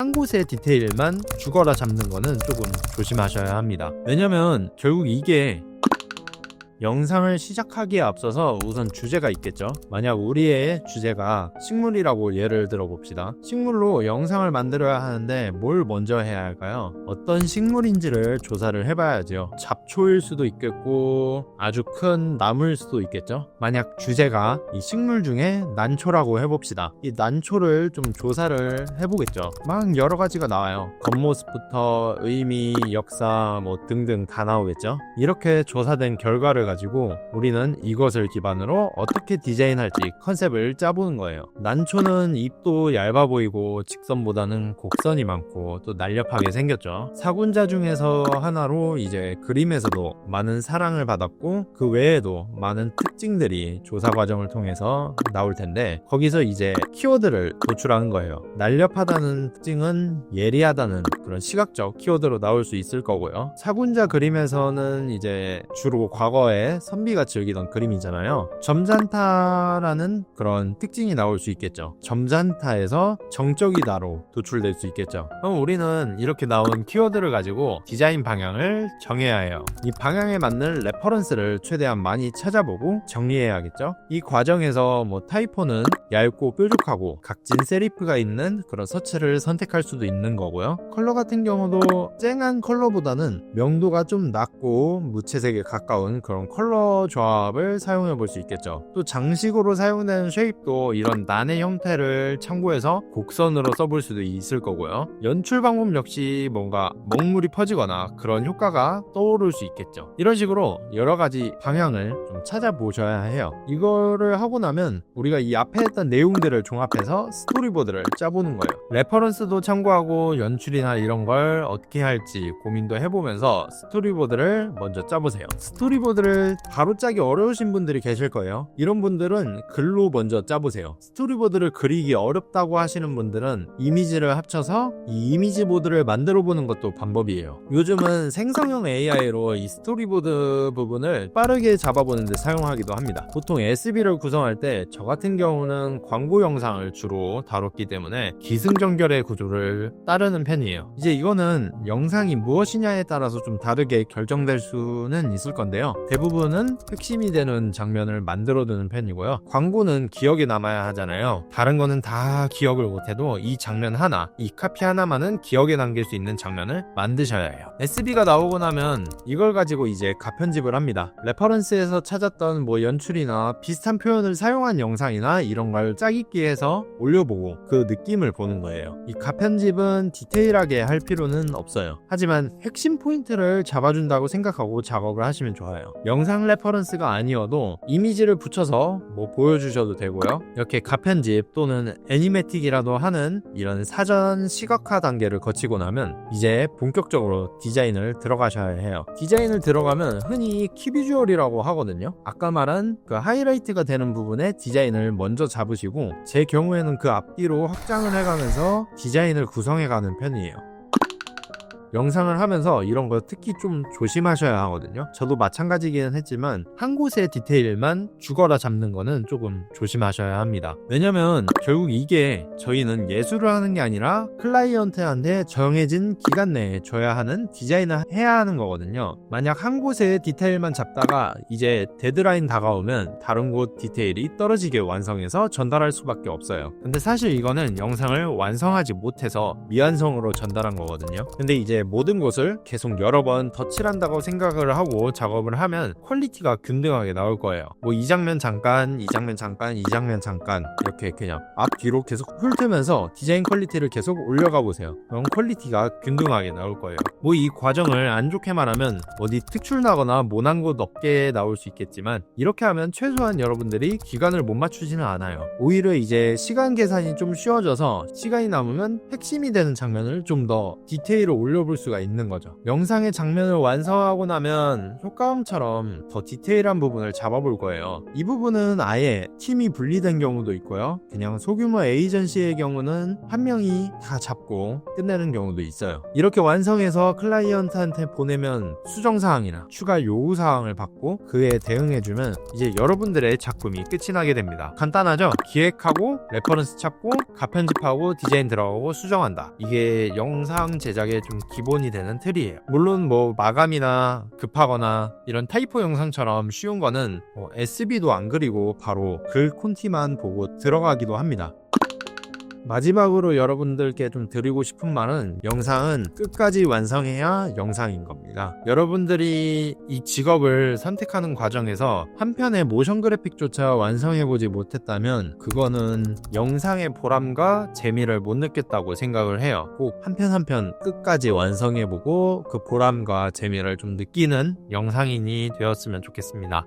한 곳의 디테일만 죽어라 잡는 거는 조금 조심하셔야 합니다. 왜냐면 결국 이게 영상을 시작하기에 앞서서 우선 주제가 있겠죠. 만약 우리의 주제가 식물이라고 예를 들어 봅시다. 식물로 영상을 만들어야 하는데 뭘 먼저 해야 할까요? 어떤 식물인지를 조사를 해봐야죠. 잡초일 수도 있겠고 아주 큰 나무일 수도 있겠죠. 만약 주제가 이 식물 중에 난초라고 해봅시다. 이 난초를 좀 조사를 해보겠죠. 막 여러 가지가 나와요. 겉모습부터 의미, 역사 뭐 등등 다 나오겠죠. 이렇게 조사된 결과를 가지고 우리는 이것을 기반으로 어떻게 디자인할지 컨셉을 짜보는 거예요. 난초는 잎도 얇아 보이고 직선보다는 곡선이 많고 또 날렵하게 생겼죠. 사군자 중에서 하나로 이제 그림에서도 많은 사랑을 받았고 그 외에도 많은 특징들이 조사 과정을 통해서 나올 텐데 거기서 이제 키워드를 도출하는 거예요. 날렵하다는 특징은 예리하다는 그런 시각적 키워드로 나올 수 있을 거고요. 사군자 그림에서는 이제 주로 과거에 선비가 즐기던 그림이잖아요. 점잔타라는 그런 특징이 나올 수 있겠죠. 점잔타에서 정적이다로 도출될 수 있겠죠. 그럼 우리는 이렇게 나온 키워드를 가지고 디자인 방향을 정해야 해요. 이 방향에 맞는 레퍼런스를 최대한 많이 찾아보고 정리해야겠죠. 이 과정에서 뭐 타이포는 얇고 뾰족하고 각진 세리프가 있는 그런 서체를 선택할 수도 있는 거고요. 컬러 같은 경우도 쨍한 컬러보다는 명도가 좀 낮고 무채색에 가까운 그런 컬러 조합을 사용해 볼 수 있겠죠. 또 장식으로 사용되는 쉐입도 이런 난의 형태를 참고해서 곡선으로 써볼 수도 있을 거고요. 연출 방법 역시 뭔가 먹물이 퍼지거나 그런 효과가 떠오를 수 있겠죠. 이런 식으로 여러 가지 방향을 좀 찾아보셔야 해요. 이거를 하고 나면 우리가 이 앞에 했던 내용들을 종합해서 스토리보드를 짜보는 거예요. 레퍼런스도 참고하고 연출이나 이런 걸 어떻게 할지 고민도 해보면서 스토리보드를 먼저 짜보세요. 스토리보드를 바로 짜기 어려우신 분들이 계실 거예요. 이런 분들은 글로 먼저 짜보세요. 스토리보드를 그리기 어렵다고 하시는 분들은 이미지를 합쳐서 이 이미지 보드를 만들어 보는 것도 방법이에요. 요즘은 생성형 AI로 이 스토리보드 부분을 빠르게 잡아보는 데 사용하기도 합니다. 보통 SB를 구성할 때 저 같은 경우는 광고 영상을 주로 다뤘기 때문에 기승전결의 구조를 따르는 편이에요. 이제 이거는 영상이 무엇이냐에 따라서 좀 다르게 결정될 수는 있을 건데요. 대부분은 핵심이 되는 장면을 만들어두는 편이고요. 광고는 기억에 남아야 하잖아요. 다른 거는 다 기억을 못해도 이 장면 하나, 이 카피 하나만은 기억에 남길 수 있는 장면을 만드셔야 해요. SB가 나오고 나면 이걸 가지고 이제 가편집을 합니다. 레퍼런스에서 찾았던 뭐 연출이나 비슷한 표현을 사용한 영상이나 이런 걸 짜깁기해서 올려보고 그 느낌을 보는 거예요. 이 가편집은 디테일하게 할 필요는 없어요. 하지만 핵심 포인트를 잡아준다고 생각하고 작업을 하시면 좋아요. 영상 레퍼런스가 아니어도 이미지를 붙여서 뭐 보여주셔도 되고요. 이렇게 가편집 또는 애니메틱이라도 하는 이런 사전 시각화 단계를 거치고 나면 이제 본격적으로 디자인을 들어가셔야 해요. 디자인을 들어가면 흔히 키비주얼이라고 하거든요. 아까 말한 그 하이라이트가 되는 부분에 디자인을 먼저 잡으시고 제 경우에는 그 앞뒤로 확장을 해가면서 디자인을 구성해가는 편이에요. 영상을 하면서 이런 거 특히 좀 조심하셔야 하거든요. 저도 마찬가지기는 했지만 한 곳의 디테일만 죽어라 잡는 거는 조금 조심하셔야 합니다. 왜냐면 결국 이게 저희는 예술을 하는 게 아니라 클라이언트한테 정해진 기간 내에 줘야 하는 디자인을 해야 하는 거거든요. 만약 한 곳의 디테일만 잡다가 이제 데드라인 다가오면 다른 곳 디테일이 떨어지게 완성해서 전달할 수밖에 없어요. 근데 사실 이거는 영상을 완성하지 못해서 미완성으로 전달한 거거든요. 근데 이제 모든 곳을 계속 여러 번 덧칠한다고 생각을 하고 작업을 하면 퀄리티가 균등하게 나올 거예요. 뭐 이 장면 잠깐, 이 장면 잠깐, 이 장면 잠깐 이렇게 그냥 앞뒤로 계속 훑으면서 디자인 퀄리티를 계속 올려가 보세요. 그럼 퀄리티가 균등하게 나올 거예요. 뭐 이 과정을 안 좋게 말하면 어디 특출 나거나 모난 곳 없게 나올 수 있겠지만 이렇게 하면 최소한 여러분들이 기간을 못 맞추지는 않아요. 오히려 이제 시간 계산이 좀 쉬워져서 시간이 남으면 핵심이 되는 장면을 좀 더 디테일을 올려볼 잡아볼 수가 있는 거죠. 영상의 장면을 완성하고 나면 효과음처럼 더 디테일한 부분을 잡아볼 거예요. 이 부분은 아예 팀이 분리된 경우도 있고요. 그냥 소규모 에이전시의 경우는 한 명이 다 잡고 끝내는 경우도 있어요. 이렇게 완성해서 클라이언트한테 보내면 수정사항이나 추가 요구사항을 받고 그에 대응해주면 이제 여러분들의 작품이 끝이 나게 됩니다. 간단하죠? 기획하고 레퍼런스 찾고 가편집하고 디자인 들어가고 수정한다. 이게 영상 제작의 좀 기본이 되는 틀이에요. 물론 뭐 마감이나 급하거나 이런 타이포 영상처럼 쉬운 거는 SB도 안 그리고 바로 글 콘티만 보고 들어가기도 합니다. 마지막으로 여러분들께 좀 드리고 싶은 말은 영상은 끝까지 완성해야 영상인 겁니다. 여러분들이 이 직업을 선택하는 과정에서 한 편의 모션 그래픽조차 완성해보지 못했다면 그거는 영상의 보람과 재미를 못 느꼈다고 생각을 해요. 꼭 한 편 한 편 끝까지 완성해보고 그 보람과 재미를 좀 느끼는 영상인이 되었으면 좋겠습니다.